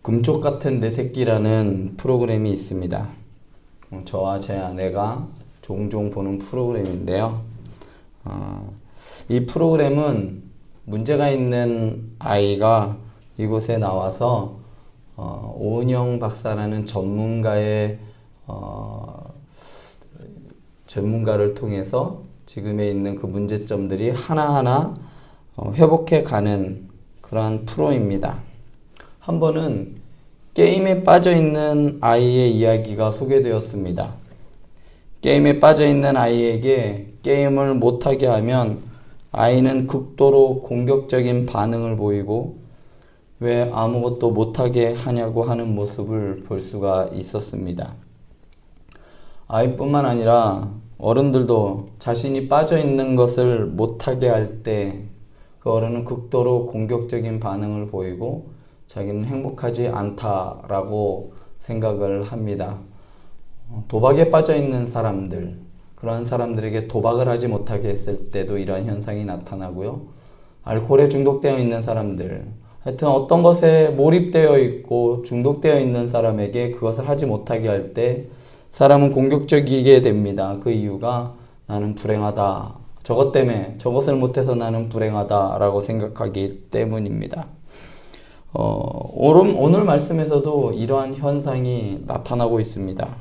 금쪽 같은 내 새끼라는 프로그램이 있습니다. 저와 제 아내가 종종 보는 프로그램인데요. 이 프로그램은 문제가 있는 아이가 이곳에 나와서 오은영 박사라는 전문가를 통해서 지금에 있는 그 문제점들이 하나하나 회복해 가는 그러한 프로입니다. 한 번은 게임에 빠져있는 아이의 이야기가 소개되었습니다. 게임에 빠져있는 아이에게 게임을 못하게 하면 아이는 극도로 공격적인 반응을 보이고 왜 아무것도 못하게 하냐고 하는 모습을 볼 수가 있었습니다. 아이뿐만 아니라 어른들도 자신이 빠져있는 것을 못하게 할 때 그 어른은 극도로 공격적인 반응을 보이고 자기는 행복하지 않다라고 생각을 합니다. 도박에 빠져있는 사람들, 그런 사람들에게 도박을 하지 못하게 했을 때도 이러한 현상이 나타나고요. 알코올에 중독되어 있는 사람들, 하여튼 어떤 것에 몰입되어 있고 중독되어 있는 사람에게 그것을 하지 못하게 할 때 사람은 공격적이게 됩니다. 그 이유가 나는 불행하다. 저것 때문에 저것을 못해서 나는 불행하다 라고 생각하기 때문입니다. 오늘 말씀에서도 이러한 현상이 나타나고 있습니다.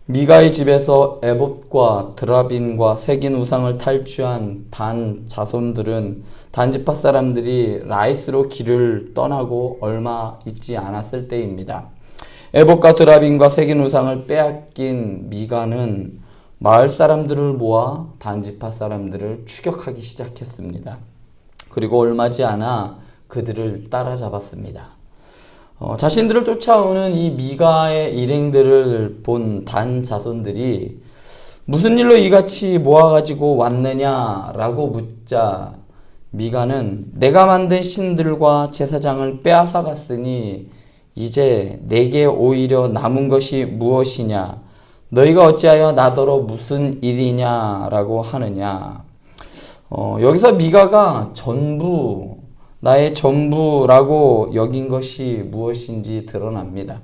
미가의 집에서 에봇과 드라빈과 새긴 우상을 탈취한 단 자손들은 단지파 사람들이 라이스로 길을 떠나고 얼마 있지 않았을 때입니다. 에봇과 드라빈과 새긴 우상을 빼앗긴 미가는 마을 사람들을 모아 단지파 사람들을 추격하기 시작했습니다. 그리고 얼마지 않아 그들을 따라잡았습니다. 자신들을 쫓아오는 이 미가의 일행들을 본 단 자손들이 무슨 일로 이같이 모아가지고 왔느냐라고 묻자 미가는 내가 만든 신들과 제사장을 빼앗아 갔으니 이제 내게 오히려 남은 것이 무엇이냐? 너희가 어찌하여 나더러 무슨 일이냐라고 하느냐? 여기서 미가가 나의 전부라고 여긴 것이 무엇인지 드러납니다.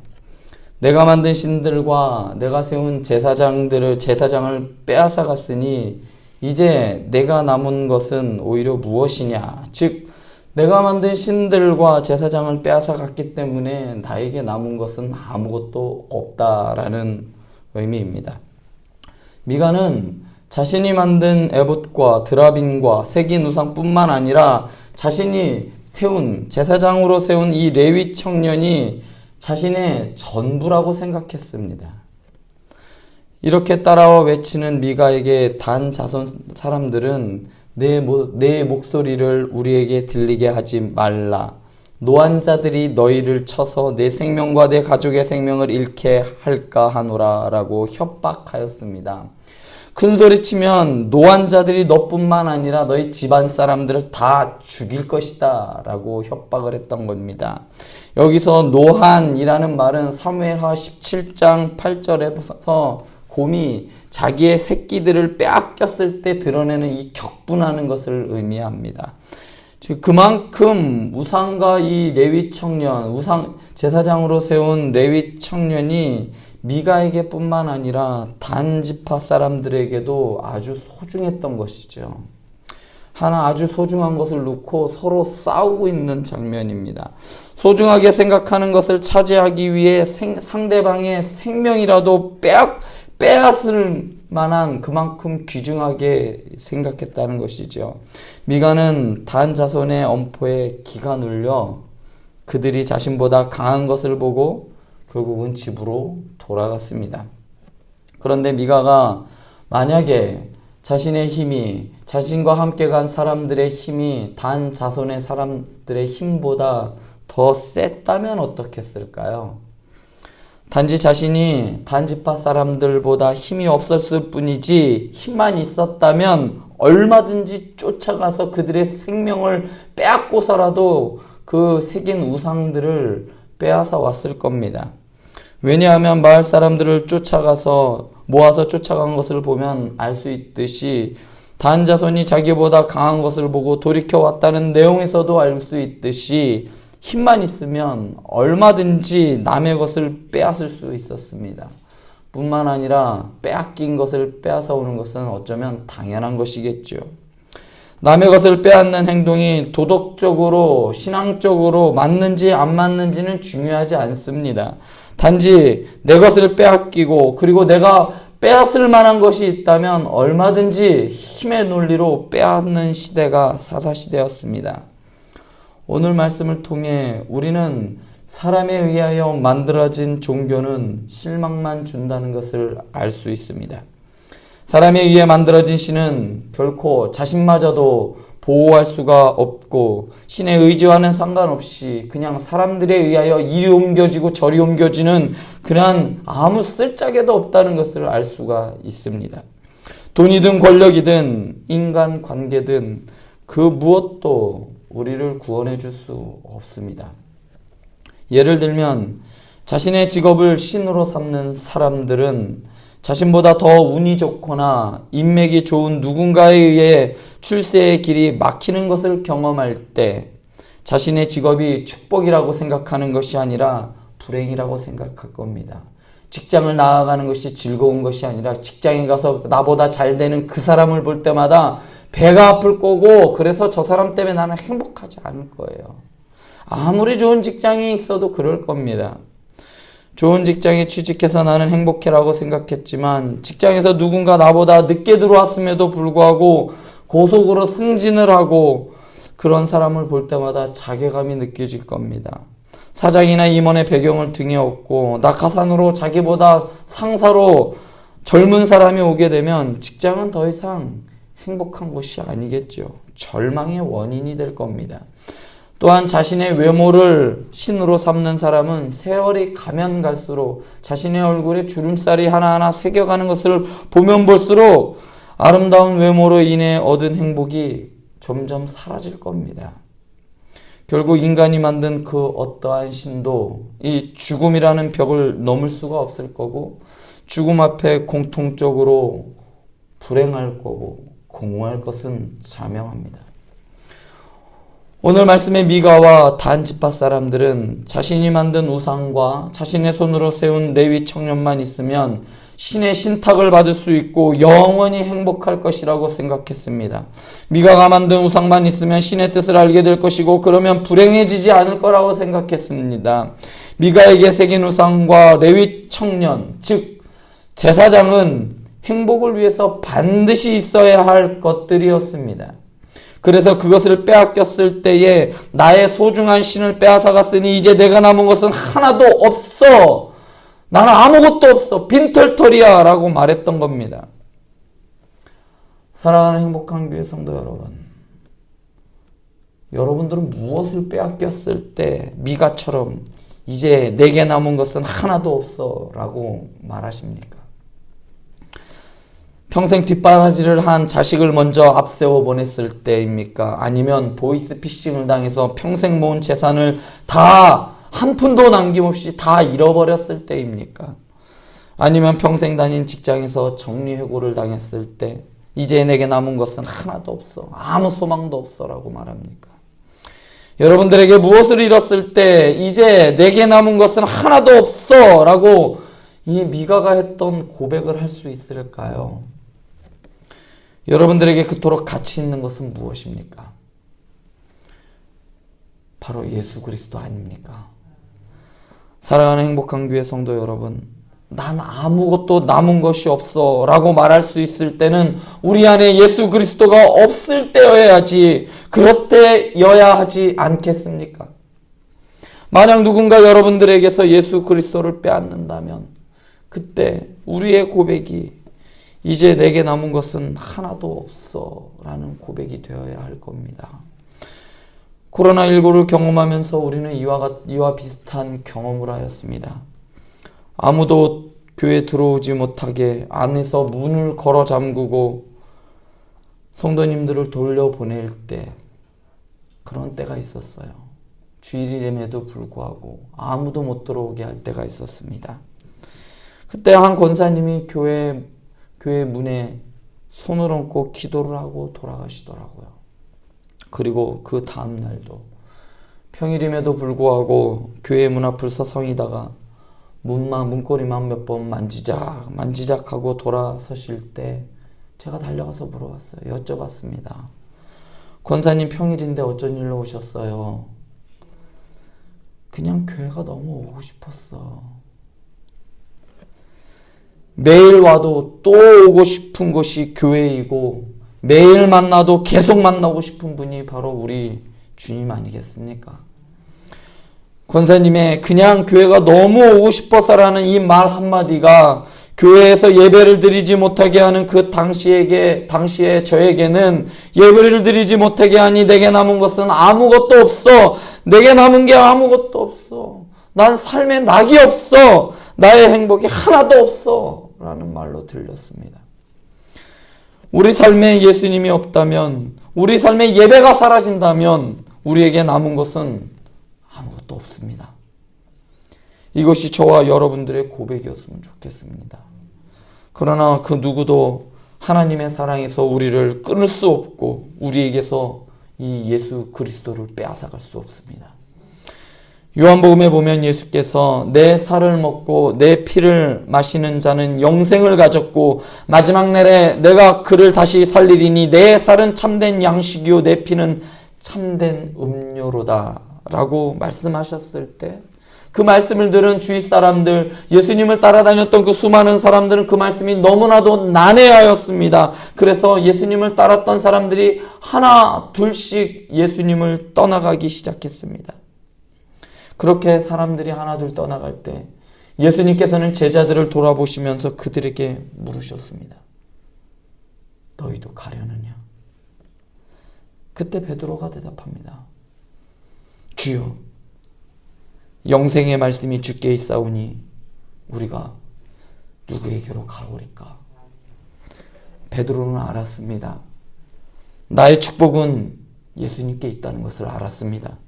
내가 만든 신들과 내가 세운 제사장을 빼앗아 갔으니 이제 내가 남은 것은 오히려 무엇이냐? 즉 내가 만든 신들과 제사장을 빼앗아 갔기 때문에 나에게 남은 것은 아무것도 없다라는 의미입니다. 미가는 자신이 만든 에봇과 드라빈과 새긴 우상뿐만 아니라 자신이 제사장으로 세운 이 레위 청년이 자신의 전부라고 생각했습니다. 이렇게 따라와 외치는 미가에게 단 자손 사람들은 내 목소리를 우리에게 들리게 하지 말라. 노환자들이 너희를 쳐서 내 생명과 내 가족의 생명을 잃게 할까 하노라 라고 협박하였습니다. 큰 소리 치면 노환자들이 너뿐만 아니라 너희 집안 사람들을 다 죽일 것이다 라고 협박을 했던 겁니다. 여기서 노한이라는 말은 사무엘하 17장 8절에서 곰이 자기의 새끼들을 빼앗겼을 때 드러내는 이 격분하는 것을 의미합니다. 즉 그만큼 우상과 이 레위 청년, 제사장으로 세운 레위 청년이 미가에게 뿐만 아니라 단지파 사람들에게도 아주 소중했던 것이죠. 하나 아주 소중한 것을 놓고 서로 싸우고 있는 장면입니다. 소중하게 생각하는 것을 차지하기 위해 상대방의 생명이라도 빼앗을 만한 그만큼 귀중하게 생각했다는 것이죠. 미가는 단 자손의 엄포에 기가 눌려 그들이 자신보다 강한 것을 보고 결국은 집으로 돌아갔습니다. 그런데 미가가 만약에 자신의 힘이 자신과 함께 간 사람들의 힘이 단 자손의 사람들의 힘보다 더 셌다면 어떻겠을까요? 단지 자신이 단지파 사람들보다 힘이 없었을 뿐이지 힘만 있었다면 얼마든지 쫓아가서 그들의 생명을 빼앗고서라도 그 새긴 우상들을 빼앗아 왔을 겁니다. 왜냐하면 마을 사람들을 모아서 쫓아간 것을 보면 알 수 있듯이 단 자손이 자기보다 강한 것을 보고 돌이켜 왔다는 내용에서도 알 수 있듯이 힘만 있으면 얼마든지 남의 것을 빼앗을 수 있었습니다. 뿐만 아니라 빼앗긴 것을 빼앗아 오는 것은 어쩌면 당연한 것이겠죠. 남의 것을 빼앗는 행동이 도덕적으로, 신앙적으로 맞는지 안 맞는지는 중요하지 않습니다. 단지 내 것을 빼앗기고 그리고 내가 빼앗을 만한 것이 있다면 얼마든지 힘의 논리로 빼앗는 시대가 사사시대였습니다. 오늘 말씀을 통해 우리는 사람에 의하여 만들어진 종교는 실망만 준다는 것을 알 수 있습니다. 사람에 의해 만들어진 신은 결코 자신마저도 보호할 수가 없고 신의 의지와는 상관없이 그냥 사람들에 의하여 이리 옮겨지고 저리 옮겨지는 그러한 아무 쓸짝에도 없다는 것을 알 수가 있습니다. 돈이든 권력이든 인간관계든 그 무엇도 우리를 구원해 줄 수 없습니다. 예를 들면 자신의 직업을 신으로 삼는 사람들은 자신보다 더 운이 좋거나 인맥이 좋은 누군가에 의해 출세의 길이 막히는 것을 경험할 때 자신의 직업이 축복이라고 생각하는 것이 아니라 불행이라고 생각할 겁니다. 직장을 나아가는 것이 즐거운 것이 아니라 직장에 가서 나보다 잘 되는 그 사람을 볼 때마다 배가 아플 거고 그래서 저 사람 때문에 나는 행복하지 않을 거예요. 아무리 좋은 직장이 있어도 그럴 겁니다. 좋은 직장에 취직해서 나는 행복해라고 생각했지만 직장에서 누군가 나보다 늦게 들어왔음에도 불구하고 고속으로 승진을 하고 그런 사람을 볼 때마다 자괴감이 느껴질 겁니다. 사장이나 임원의 배경을 등에 업고 낙하산으로 자기보다 상사로 젊은 사람이 오게 되면 직장은 더 이상 행복한 곳이 아니겠죠. 절망의 원인이 될 겁니다. 또한 자신의 외모를 신으로 삼는 사람은 세월이 가면 갈수록 자신의 얼굴에 주름살이 하나하나 새겨가는 것을 보면 볼수록 아름다운 외모로 인해 얻은 행복이 점점 사라질 겁니다. 결국 인간이 만든 그 어떠한 신도 이 죽음이라는 벽을 넘을 수가 없을 거고 죽음 앞에 공통적으로 불행할 거고 공허할 것은 자명합니다. 오늘 말씀의 미가와 단 지파 사람들은 자신이 만든 우상과 자신의 손으로 세운 레위 청년만 있으면 신의 신탁을 받을 수 있고 영원히 행복할 것이라고 생각했습니다. 미가가 만든 우상만 있으면 신의 뜻을 알게 될 것이고 그러면 불행해지지 않을 거라고 생각했습니다. 미가에게 새긴 우상과 레위 청년, 즉 제사장은 행복을 위해서 반드시 있어야 할 것들이었습니다. 그래서 그것을 빼앗겼을 때에 나의 소중한 신을 빼앗아갔으니 이제 내가 남은 것은 하나도 없어. 나는 아무것도 없어. 빈털털이야 라고 말했던 겁니다. 사랑하는 행복한 교회 성도 여러분, 여러분들은 무엇을 빼앗겼을 때 미가처럼 이제 내게 남은 것은 하나도 없어 라고 말하십니까? 평생 뒷바라지를 한 자식을 먼저 앞세워 보냈을 때입니까? 아니면 보이스피싱을 당해서 평생 모은 재산을 다 한 푼도 남김없이 다 잃어버렸을 때입니까? 아니면 평생 다닌 직장에서 정리해고를 당했을 때 이제 내게 남은 것은 하나도 없어. 아무 소망도 없어 라고 말합니까? 여러분들에게 무엇을 잃었을 때 이제 내게 남은 것은 하나도 없어 라고 이 미가가 했던 고백을 할 수 있을까요? 여러분들에게 그토록 가치 있는 것은 무엇입니까? 바로 예수 그리스도 아닙니까? 사랑하는 행복한 교회 성도 여러분, 난 아무것도 남은 것이 없어 라고 말할 수 있을 때는 우리 안에 예수 그리스도가 없을 때여야지, 그럴 때여야 하지 않겠습니까? 만약 누군가 여러분들에게서 예수 그리스도를 빼앗는다면 그때 우리의 고백이 이제 내게 남은 것은 하나도 없어 라는 고백이 되어야 할 겁니다. 코로나19를 경험하면서 우리는 이와 비슷한 경험을 하였습니다. 아무도 교회에 들어오지 못하게 안에서 문을 걸어 잠그고 성도님들을 돌려보낼 때, 그런 때가 있었어요. 주일임에도 불구하고 아무도 못 들어오게 할 때가 있었습니다. 그때 한 권사님이 교회 문에 손을 얹고 기도를 하고 돌아가시더라고요. 그리고 그 다음 날도 평일임에도 불구하고 교회 문 앞을 서성이다가 문고리만 몇 번 만지작 하고 돌아서실 때 제가 달려가서 물어봤어요. 여쭤봤습니다. 권사님, 평일인데 어쩐 일로 오셨어요? 그냥 교회가 너무 오고 싶었어. 매일 와도 또 오고 싶은 곳이 교회이고 매일 만나도 계속 만나고 싶은 분이 바로 우리 주님 아니겠습니까? 권사님의 그냥 교회가 너무 오고 싶어서라는 이 말 한마디가 교회에서 예배를 드리지 못하게 하는 그 당시에 저에게는 예배를 드리지 못하게 하니 내게 남은 것은 아무것도 없어. 내게 남은 게 아무것도 없어. 난 삶에 낙이 없어. 나의 행복이 하나도 없어. 라는 말로 들렸습니다. 우리 삶에 예수님이 없다면, 우리 삶에 예배가 사라진다면 우리에게 남은 것은 아무것도 없습니다. 이것이 저와 여러분들의 고백이었으면 좋겠습니다. 그러나 그 누구도 하나님의 사랑에서 우리를 끊을 수 없고 우리에게서 이 예수 그리스도를 빼앗아갈 수 없습니다. 요한복음에 보면 예수께서 내 살을 먹고 내 피를 마시는 자는 영생을 가졌고 마지막 날에 내가 그를 다시 살리리니 내 살은 참된 양식이요 내 피는 참된 음료로다 라고 말씀하셨을 때 그 말씀을 들은 주위 사람들, 예수님을 따라다녔던 그 수많은 사람들은 그 말씀이 너무나도 난해하였습니다. 그래서 예수님을 따랐던 사람들이 하나 둘씩 예수님을 떠나가기 시작했습니다. 그렇게 사람들이 하나 둘 떠나갈 때 예수님께서는 제자들을 돌아보시면서 그들에게 물으셨습니다. 너희도 가려느냐? 그때 베드로가 대답합니다. 주여, 영생의 말씀이 주께 있사오니 우리가 누구에게로 가오리까? 베드로는 알았습니다. 나의 축복은 예수님께 있다는 것을 알았습니다.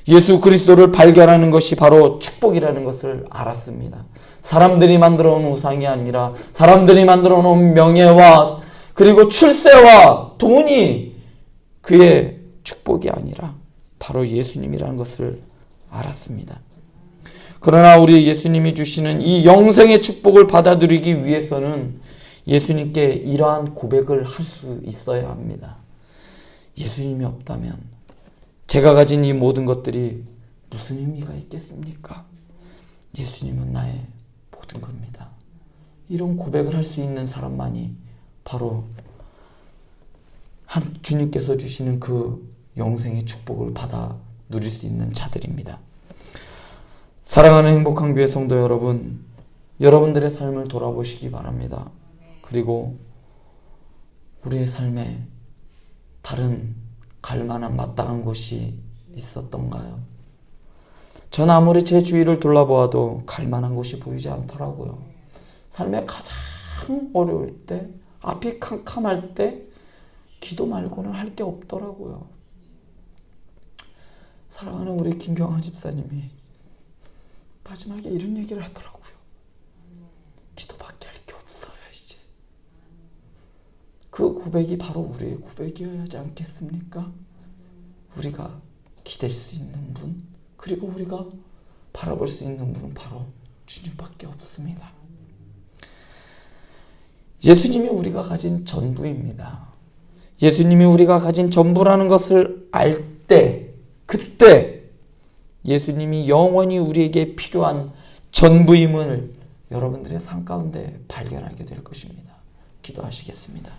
예수 그리스도를 발견하는 것이 바로 축복이라는 것을 알았습니다. 사람들이 만들어 놓은 우상이 아니라 사람들이 만들어 놓은 명예와 그리고 출세와 돈이 그의 축복이 아니라 바로 예수님이라는 것을 알았습니다. 그러나 우리 예수님이 주시는 이 영생의 축복을 받아들이기 위해서는 예수님께 이러한 고백을 할 수 있어야 합니다. 예수님이 없다면 제가 가진 이 모든 것들이 무슨 의미가 있겠습니까? 예수님은 나의 모든 겁니다. 이런 고백을 할 수 있는 사람만이 바로 주님께서 주시는 그 영생의 축복을 받아 누릴 수 있는 자들입니다. 사랑하는 행복한 교회 성도 여러분, 여러분들의 삶을 돌아보시기 바랍니다. 그리고 우리의 삶에 다른 갈만한 마땅한 곳이 있었던가요? 전 아무리 제 주위를 둘러보아도 갈만한 곳이 보이지 않더라고요. 삶에 가장 어려울 때, 앞이 캄캄할 때 기도 말고는 할 게 없더라고요. 사랑하는 우리 김경아 집사님이 마지막에 이런 얘기를 하더라고요. 기도밖에 할 게 없어요, 이제. 그 고백이 바로 우리의 고백이어야 하지 않겠습니까? 우리가 기댈 수 있는 분, 그리고 우리가 바라볼 수 있는 분은 바로 주님밖에 없습니다. 예수님이 우리가 가진 전부입니다. 예수님이 우리가 가진 전부라는 것을 알 때, 그때 예수님이 영원히 우리에게 필요한 전부임을 여러분들의 삶 가운데 발견하게 될 것입니다. 기도하시겠습니다.